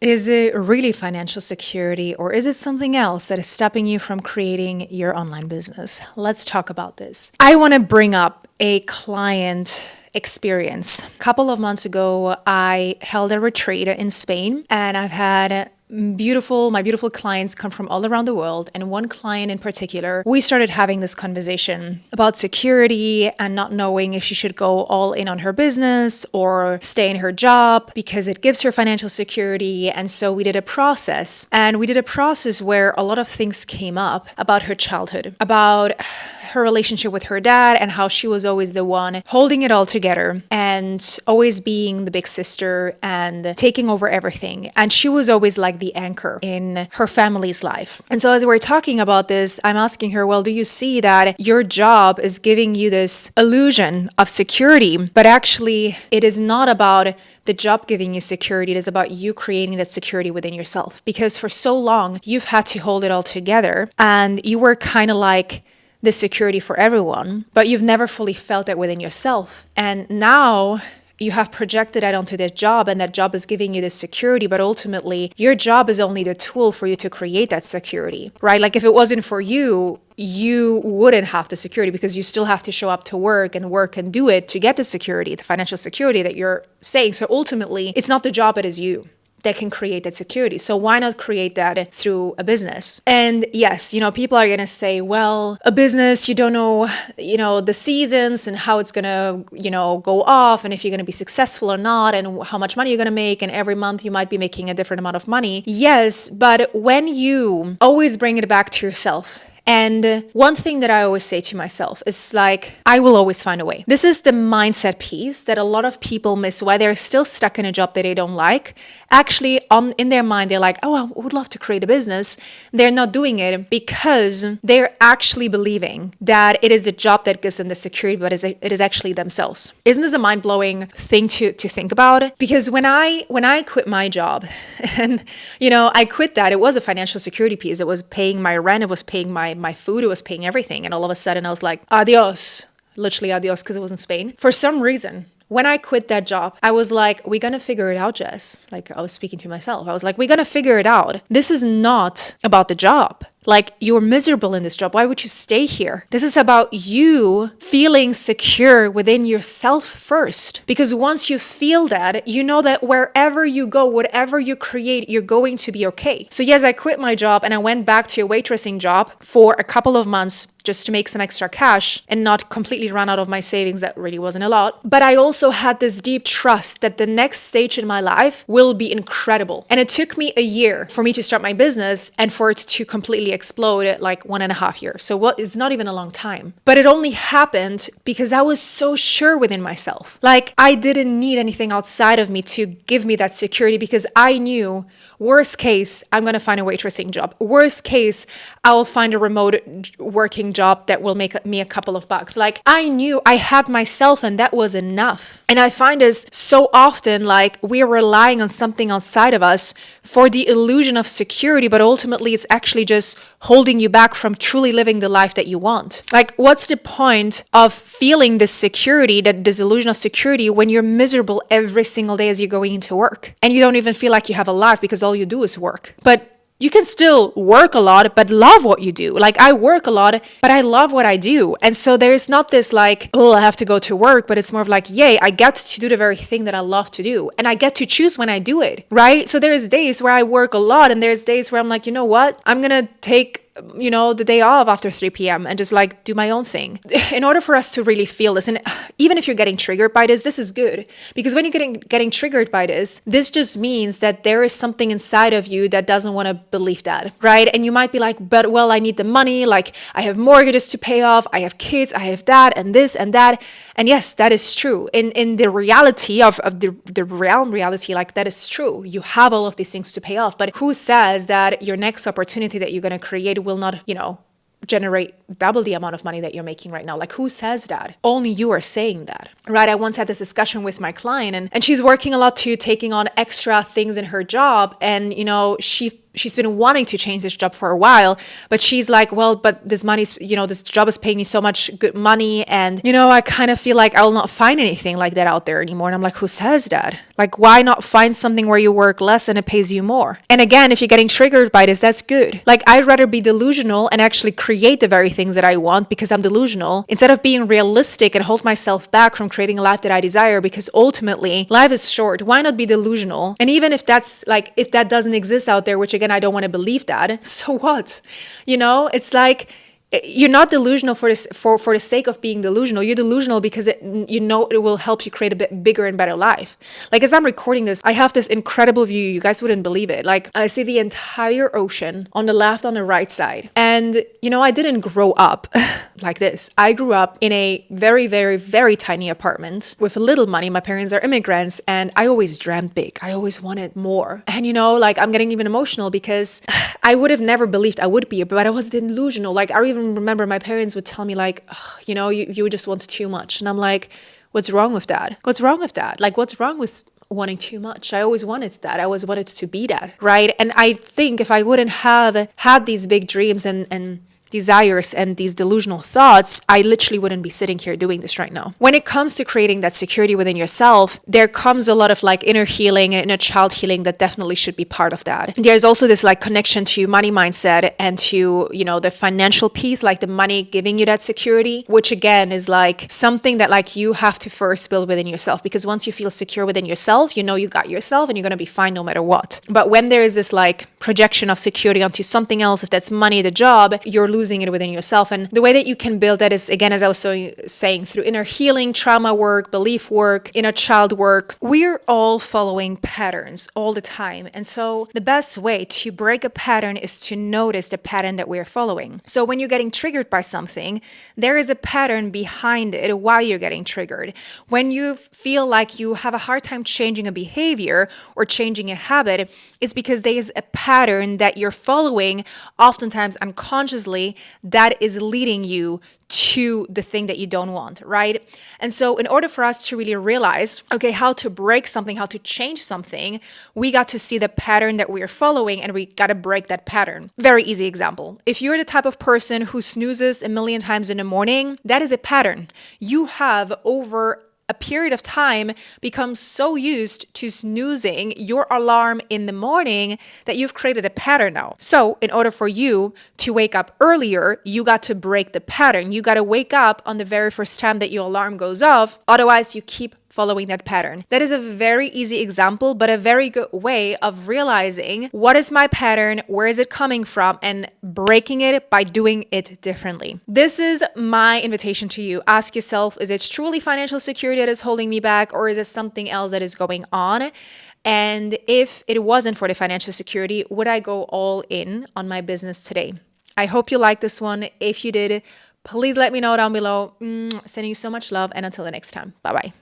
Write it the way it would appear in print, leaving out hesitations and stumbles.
Is it really financial security, or is it something else that is stopping you from creating your online business? Let's talk about this. I want to bring up a client experience. A couple of months ago, I held a retreat in Spain, and I've had my beautiful clients come from all around the world. And one client in particular, we started having this conversation about security and not knowing if she should go all in on her business or stay in her job because it gives her financial security. And so we did a process, where a lot of things came up about her childhood, about her relationship with her dad, and how she was always the one holding it all together and always being the big sister and taking over everything. And she was always like the anchor in her family's life. And so as we're talking about this, I'm asking her, well, do you see that your job is giving you this illusion of security, but actually it is not about the job giving you security, it is about you creating that security within yourself. Because for so long, you've had to hold it all together and you were kind of like the security for everyone, but you've never fully felt that within yourself. And now you have projected that onto this job, and that job is giving you this security, but ultimately your job is only the tool for you to create that security, right? Like if it wasn't for you, you wouldn't have the security because you still have to show up to work and do it to get the security, the financial security that you're saying. So ultimately, it's not the job, it is you that can create that security. So why not create that through a business? And yes, people are going to say, well, a business, you don't know, the seasons and how it's going to, go off, and if you're going to be successful or not, and how much money you're going to make. And every month you might be making a different amount of money. Yes, but when you always bring it back to yourself, and one thing that I always say to myself is like, I will always find a way. This is the mindset piece that a lot of people miss, why they're still stuck in a job that they don't like. Actually, in their mind, they're like, oh, I would love to create a business. They're not doing it because they're actually believing that it is a job that gives them the security, but it is actually themselves. Isn't this a mind-blowing thing to think about? Because when I quit my job and, I quit that, it was a financial security piece. It was paying my rent. It was paying my food, it was paying everything. And all of a sudden I was like, adios, literally adios, because it was in Spain. For some reason, when I quit that job, I was like, we're going to figure it out, Jess. Like I was speaking to myself. I was like, we're going to figure it out. This is not about the job. Like, you're miserable in this job. Why would you stay here? This is about you feeling secure within yourself first. Because once you feel that, you know that wherever you go, whatever you create, you're going to be okay. So yes, I quit my job and I went back to a waitressing job for a couple of months just to make some extra cash and not completely run out of my savings. That really wasn't a lot. But I also had this deep trust that the next stage in my life will be incredible. And it took me a year for me to start my business and for it to completely explode at like 1.5 years. So what is not even a long time. But it only happened because I was so sure within myself. Like I didn't need anything outside of me to give me that security because I knew worst case, I'm going to find a waitressing job. Worst case, I'll find a remote working job that will make me a couple of bucks. Like I knew I had myself and that was enough. And I find this so often like we're relying on something outside of us for the illusion of security, but ultimately it's actually just holding you back from truly living the life that you want. Like what's the point of feeling this security, this illusion of security when you're miserable every single day as you're going into work and you don't even feel like you have a life because all you do is work? But you can still work a lot, but love what you do. Like I work a lot, but I love what I do. And so there's not this like, oh, I have to go to work, but it's more of like, yay, I get to do the very thing that I love to do. And I get to choose when I do it, right? So there's days where I work a lot and there's days where I'm like, you know what? I'm going to take the day off after 3 p.m. and just like do my own thing. In order for us to really feel this, and even if you're getting triggered by this is good. Because when you're getting triggered by this just means that there is something inside of you that doesn't want to believe that, right? And you might be like, but well, I need the money. Like I have mortgages to pay off. I have kids. I have that and this and that. And yes, that is true. In the reality of the reality, like that is true. You have all of these things to pay off. But who says that your next opportunity that you're going to create will not, generate double the amount of money that you're making right now? Like who says that? Only you are saying that, right? I once had this discussion with my client and she's working a lot too, taking on extra things in her job. And, she she's been wanting to change this job for a while, but she's like, well, but this money's, this job is paying me so much good money. And, I kind of feel like I will not find anything like that out there anymore. And I'm like, who says that? Like, why not find something where you work less and it pays you more? And again, if you're getting triggered by this, that's good. Like, I'd rather be delusional and actually create the very things that I want because I'm delusional, instead of being realistic and hold myself back from creating a life that I desire, because ultimately life is short. Why not be delusional? And even if that's like, if that doesn't exist out there, which again, I don't want to believe that, so what? It's like, you're not delusional for this for the sake of being delusional. You're delusional because it will help you create a bit bigger and better life. Like, as I'm recording this, I have this incredible view. You guys wouldn't believe it. Like, I see the entire ocean on the left, on the right side. And I didn't grow up like this. I grew up in a very, very, very tiny apartment with little money. My parents are immigrants, and I always dreamt big. I always wanted more. And like, I'm getting even emotional because I would have never believed I would be, but I was delusional. Like, I even remember my parents would tell me like, you just want too much. And I'm like, what's wrong with that? What's wrong with that? Like, what's wrong with wanting too much? I always wanted that. I always wanted to be that, right? And I think if I wouldn't have had these big dreams and desires and these delusional thoughts, I literally wouldn't be sitting here doing this right now. When it comes to creating that security within yourself, there comes a lot of like inner healing and inner child healing that definitely should be part of that. There's also this like connection to money mindset and to, the financial piece, like the money giving you that security, which again is like something that like you have to first build within yourself, because once you feel secure within yourself, you got yourself and you're going to be fine no matter what. But when there is this like projection of security onto something else, if that's money, the job, you're losing it within yourself. And the way that you can build that is, again, as I was saying, through inner healing, trauma work, belief work, inner child work. We're all following patterns all the time. And so the best way to break a pattern is to notice the pattern that we're following. So when you're getting triggered by something, there is a pattern behind it why you're getting triggered. When you feel like you have a hard time changing a behavior or changing a habit, it's because there's a pattern that you're following, oftentimes unconsciously, that is leading you to the thing that you don't want, right? And so in order for us to really realize, okay, how to break something, how to change something, we got to see the pattern that we are following and we got to break that pattern. Very easy example. If you're the type of person who snoozes a million times in the morning, that is a pattern. You have over a period of time become so used to snoozing your alarm in the morning that you've created a pattern now. So in order for you to wake up earlier, you got to break the pattern. You got to wake up on the very first time that your alarm goes off. Otherwise, you keep following that pattern. That is a very easy example, but a very good way of realizing what is my pattern, where is it coming from, and breaking it by doing it differently. This is my invitation to you. Ask yourself, is it truly financial security that is holding me back, or is it something else that is going on? And if it wasn't for the financial security, would I go all in on my business today? I hope you like this one. If you did, please let me know down below. Sending you so much love, and until the next time, bye-bye.